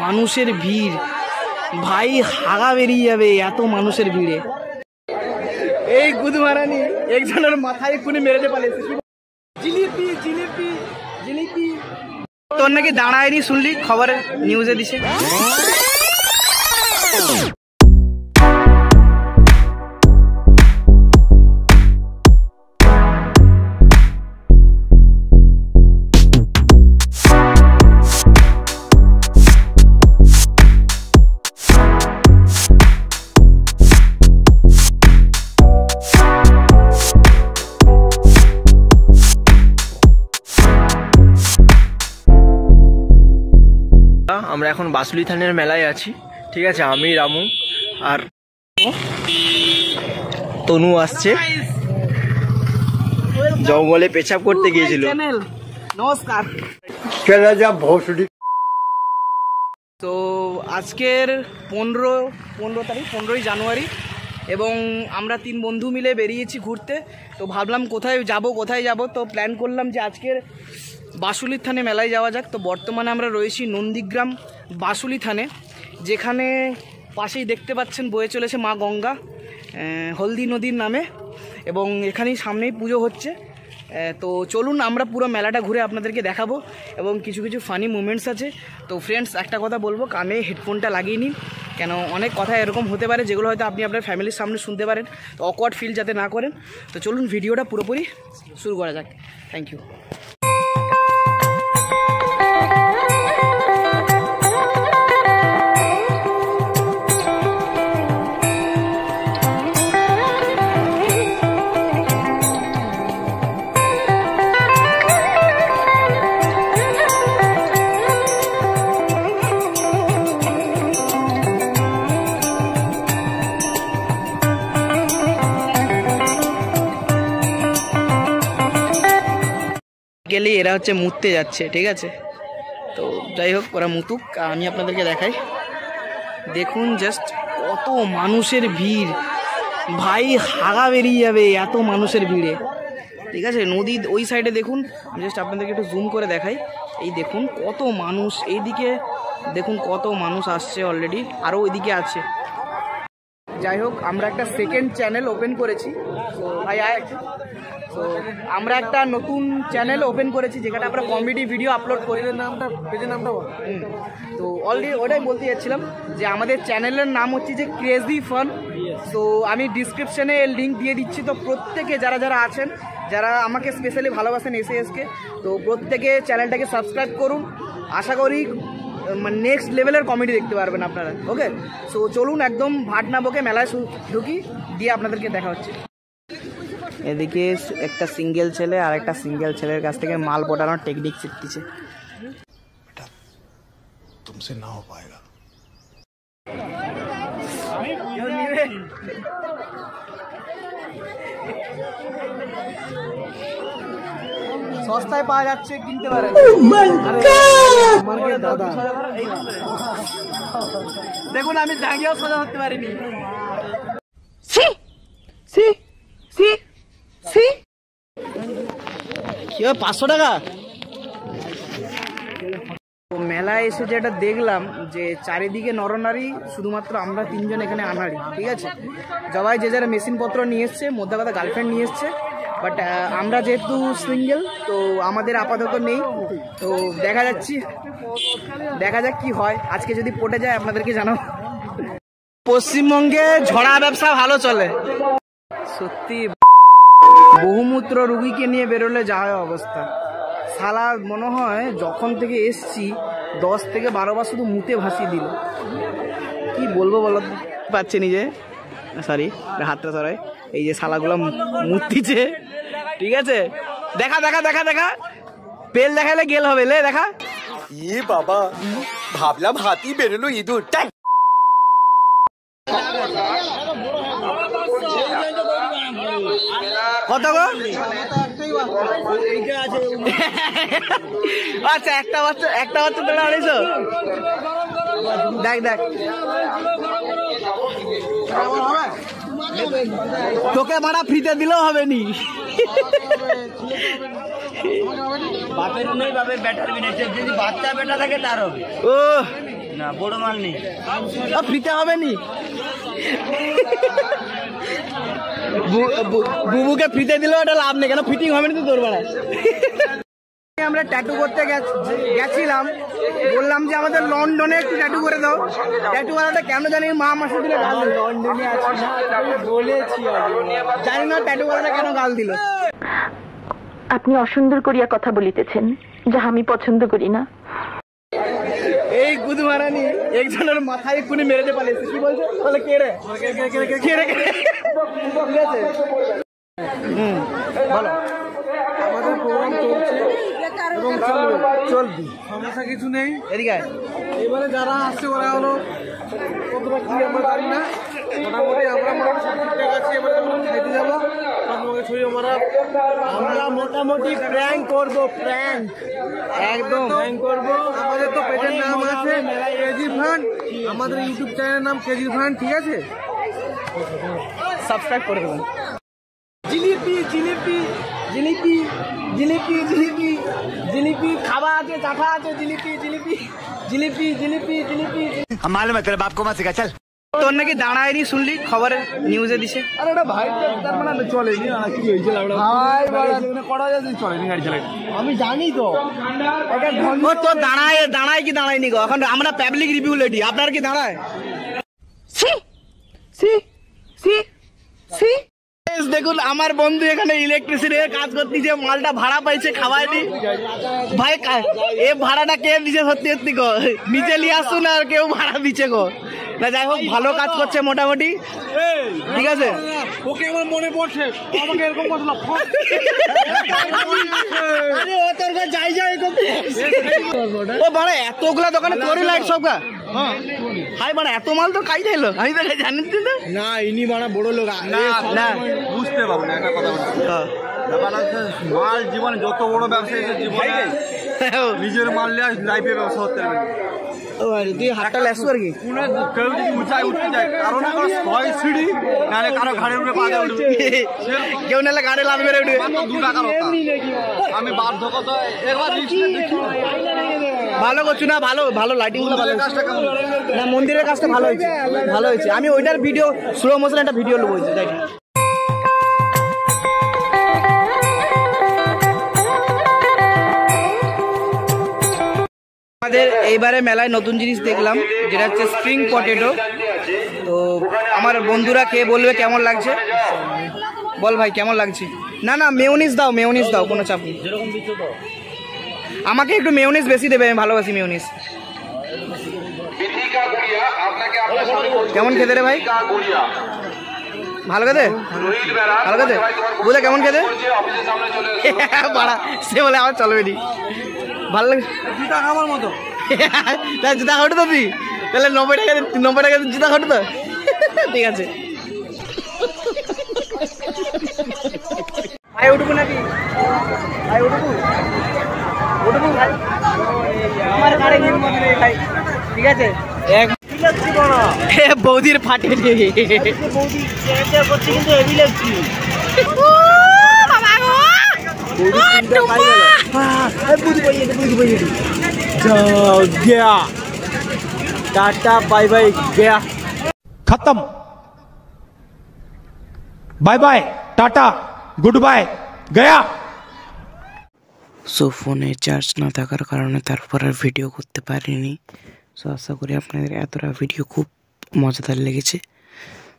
মানুষের ভিড় ভাই, হাগা বেরিয়ে যাবে এত মানুষের ভিড়ে। এই গুদমারানি একজনের মাথায় এক্ষুনি মেরেতে পারছে। জিলিপি জিলিপি জিলিপি। তোর নাকি দাঁড়ায়নি শুনলি, খবরে নিউজে দিছে। আমরা এখন বাসুলি থানের মেলায় আছি, ঠিক আছে। আমি, রামু আর তনু আসছে, জঙ্গলে পেছাব করতে গিয়েছিল। নমস্কার। তো আজকের 15ই জানুয়ারি এবং আমরা 3 বন্ধু মিলে বেরিয়েছি ঘুরতে। তো ভাবলাম কোথায় যাব, তো প্ল্যান করলাম যে আজকের বাসুলি থানে মেলায় যাওয়া যাক। তো বর্তমানে আমরা রয়েছি নন্দীগ্রাম বাসুলি থানে, যেখানে পাশেই দেখতে পাচ্ছেন বয়ে চলেছে মা গঙ্গা হলদি নদীর নামে, এবং এখানেই সামনেই পুজো হচ্ছে। তো চলুন আমরা পুরো মেলাটা ঘুরে আপনাদেরকে দেখাবো, এবং কিছু কিছু ফানি মুমেন্টস আছে। তো ফ্রেন্ডস, একটা কথা বলবো, কানে হেডফোনটা লাগিয়ে নিন, কেন অনেক কথা এরকম হতে পারে যেগুলো হয়তো আপনি আপনার ফ্যামিলির সামনে শুনতে পারেন। তো অকওয়ার্ড ফিল যাতে না করেন। তো চলুন ভিডিওটা পুরোপুরি শুরু করা যাক। Thank you. গেলে এরা হচ্ছে মুততে যাচ্ছে, ঠিক আছে। তো যাই হোক, ওরা মুতুক, আমি আপনাদেরকে দেখাই। দেখুন জাস্ট কত মানুষের ভিড় ভাই, হাগা বেরিয়ে যাবে এত মানুষের ভিড়ে, ঠিক আছে। নদীর ওই সাইডে দেখুন, জাস্ট আপনাদেরকে একটু জুম করে দেখাই। এই দেখুন কত মানুষ, এইদিকে দেখুন কত মানুষ আসছে অলরেডি, আরও ওইদিকে আছে। যাই হোক, আমরা একটা সেকেন্ড চ্যানেল ওপেন করেছি। তো ভাই আয় একটু। তো আমরা একটা নতুন চ্যানেল ওপেন করেছি, যেখানে আমরা কমেডি ভিডিও আপলোড করি। পেজের নামটা তো অলরেডি ওটাই বলতে যাচ্ছিলাম যে আমাদের চ্যানেলের নাম হচ্ছে যে ক্রেজি ফান। তো আমি ডিসক্রিপশানে লিঙ্ক দিয়ে দিচ্ছি। তো প্রত্যেকে যারা যারা আছেন, যারা আমাকে স্পেশালি ভালোবাসেন এসএসকে, তো প্রত্যেকে চ্যানেলটাকে সাবস্ক্রাইব করুন। আশা করি নেক্সট লেভেলের কমেডি দেখতে পারবেন আপনারা। ওকে, সো চলুন একদম ভাট না বকে মেলায় ঢুকি, দিয়ে আপনাদেরকে দেখা হচ্ছে। এদিকে একটা সিঙ্গেল ছেলে আর একটা সিঙ্গেল ছেলের কাছ থেকে মাল পটানোর টেকনিক শিখতেছে। তুমসে না হো পায়েগা। সস্তায় পাওয়া যাচ্ছে, কিনতে পারেন। দেখুন আমি জাঙ্গিয়াও সোজা করতে পারিনি। কি 500 টাকা? মেলায় এসে যেটা দেখলাম যে চারিদিকে নরনারী, শুধুমাত্র আমরা 3 জন এখানে আনাড়ি, ঠিক আছে। সবাই যে যারা মেশিনপত্র নিয়ে এসছে, মধ্যে কথা গার্লফ্রেন্ড নিয়ে এসছে, বাট আমরা যেহেতু সিঙ্গেল, তো আমাদের আপাতত নেই। তো দেখা যাক কি হয়। আজকে যদি পটে যায় আপনাদেরকে জানাবো। পশ্চিমবঙ্গে ঝড়া ব্যবসা ভালো চলে সত্যি। বহুমূত্র রুগীকে নিয়ে বেরোলে যা হয় অবস্থা, শালা মনে হয় যখন থেকে এসছি 10 থেকে 12 বার শুধু মুতে ভাসিয়ে দিল। কি বলবো বলো পাচ্ছে নিজে, সরি হাতটা সরাই। এই যে শালাগুলো মুতিছে, ঠিক আছে। দেখা দেখা দেখা দেখা পেল দেখালে গেল হবে, লে দেখা। ই বাবা, ভাবলাম হাতি বেরোলো ইঁদুর। কত গো? আচ্ছা, একটা বাচ্চা তোরা আড়াইশো। দেখ তোকে মারা ফ্রিতে দিলেও হবে নি। বাপের নেই, বাপের ব্যাটার যদি বাচ্চা বেটা থাকে তার হবে। ও না বড় মাল নেই, ফ্রিতে হবে নি। বুবুকে ফ্রিতে দিলেও এটা লাভ নেই, কেন ফিটিং হবে না তো তোর বেড়া। আমরা ট্যাটু করতে গেছিলাম, বললাম যে আমাদের লন্ডনে একটু ট্যাটু করে দাও। ট্যাটু করাটা কেন জানি মা মাসে দিলে গাল দিল। লন্ডনে আছি না বলেছি, জানি না ট্যাটু করাটা কেন গাল দিল। আপনি অসুন্দর করিয়া কথা বলিতেছেন, যাহা আমি পছন্দ করি না। এই গুদ মারানি একজনের মাথায় এক্ষুনি মেরেতে পালিয়েছে। কি বলছে? বলে কে রে? ঠিক আছে, বলো। আমাদের প্রোগ্রাম চলছে এবং চলবে, সমস্যা কিছু নেই। এদিকে এবারে যারা আসছে ওরা হলো কতটা কি আমরা জানি না, মোটামুটি আমরা ঠিকঠাক আছি। এবারে আমরা খাইতে যাবো, আমরা মোটামুটি প্র্যাঙ্ক করবো, প্র্যাঙ্ক একদম প্র্যাঙ্ক করবো। আমাদের তো পেজের নাম আছে কেজি ফান, আমাদের ইউটিউব চ্যানেলের নাম কেজি ফান, ঠিক আছে? সাবস্ক্রাইব করে দেবেন। জিলিপি জিলিপি জিলিপি জিলিপি জিলিপি জিলিপি খাওয়া আছে, চাঠা আছে, জিলিপি জিলিপি জিলিপি জিলিপি জিলিপি। मालूम है तेरे बाप को मत सिखा चल। তোর নাকি দাঁড়ায়নি শুনলি, খবরে নিউজে দিছে। আরে এটা ভাই মানে চলেনি, কি হয়েছে চলেনি গাড়ি চালাই। আমি জানি তো ও তো দাঁড়ায় কি দাঁড়ায়নি গো। এখন আমরা পাবলিক রিভিউ লেডি, আপনার কি দাঁড়ায়? সি সি সি সি। দেখুন আমার বন্ধু এখানে ইলেকট্রিসিটির কাজ করতেছে, মালটা ভাড়া পাইছে, খাওয়ায়নি ভাই। এ ভাড়াটা কে দিছে? সত্যি সত্যি গো, নিচে নিয়ে আসুন আর কেউ ভাড়া দিচ্ছে গো। না যাই হোক, ভালো কাজ করছে মোটামুটি, ঠিক আছে। ওকে আমার মনে পড়ছে, আমাকে এরকম কথা ও বাড়া এতগুলা দোকানে তোরই লাইট সব গা। হাই বাড়া এত মাল তো কাই যাইলো, আমি তো জানি না। ইনি বাড়া বড় লোক না বুঝতে পারবো না একটা কথা। মাল জীবনে যত বড় ব্যবসা জীবনে নিজের মাল নিয়ে লাইফে ব্যবসা করতে পারবে। তুই হাতটা লেসু আর কি কেউ যদি উঁচায় উঠতে যায়, কারো না কারো ছয় সিঁড়ি, নাহলে কারো ঘাড়ের উপরে পা দিয়ে উঠবে, কেউ নাহলে গাড়ি লাভ করে উঠবে। 2 টাকার আমি বার্ধক্য একবার ভালো করছো না, ভালো ভালো লাইটিং গুলো ভালো কাজটা কেমন? না মন্দিরের কাজটা ভালো হয়েছে, ভালো হয়েছে। আমি ওইটার ভিডিও স্লো মোশন একটা ভিডিও নেবো, তাই আমাদের এইবারে মেলায় নতুন জিনিস দেখলাম, যেটা হচ্ছে স্প্রিং পটেটো। তো আমার বন্ধুরা খেয়ে বলবে কেমন লাগছে। বল ভাই কেমন লাগছে? না না মেয়োনিজ দাও, মেয়োনিজ দাও, কোনো চাপ নেই। আমাকে একটু মেয়োনিজ বেশি দেবে, আমি ভালোবাসি মেয়োনিজ। কেমন খেতে রে ভাই? ভালো খেতে, ভালো খেতে। বুঝলে কেমন খেতে? বাড়া সে বলে আমার চলবে নি, ভালো লাগে। জুতা খাবার মতো জুতা খাটো তো তুই, তাহলে 90 টাকা জুতা খাটো তো, ঠিক আছে। ভাই উঠবো নাকি? ভাই উঠবো উঠবো ভাই, আমার গাড়ি ভাই, ঠিক আছে। বৌদির ফাটে टाटा बाय बाय गया, खत्म, bye bye tata goodbye गया। সো ফোনে চার্জ না থাকার কারণে তারপর আর ভিডিও করতে পারিনি। সো আশা করি আপনাদের এতটা ভিডিও খুব মজাদার লেগেছে।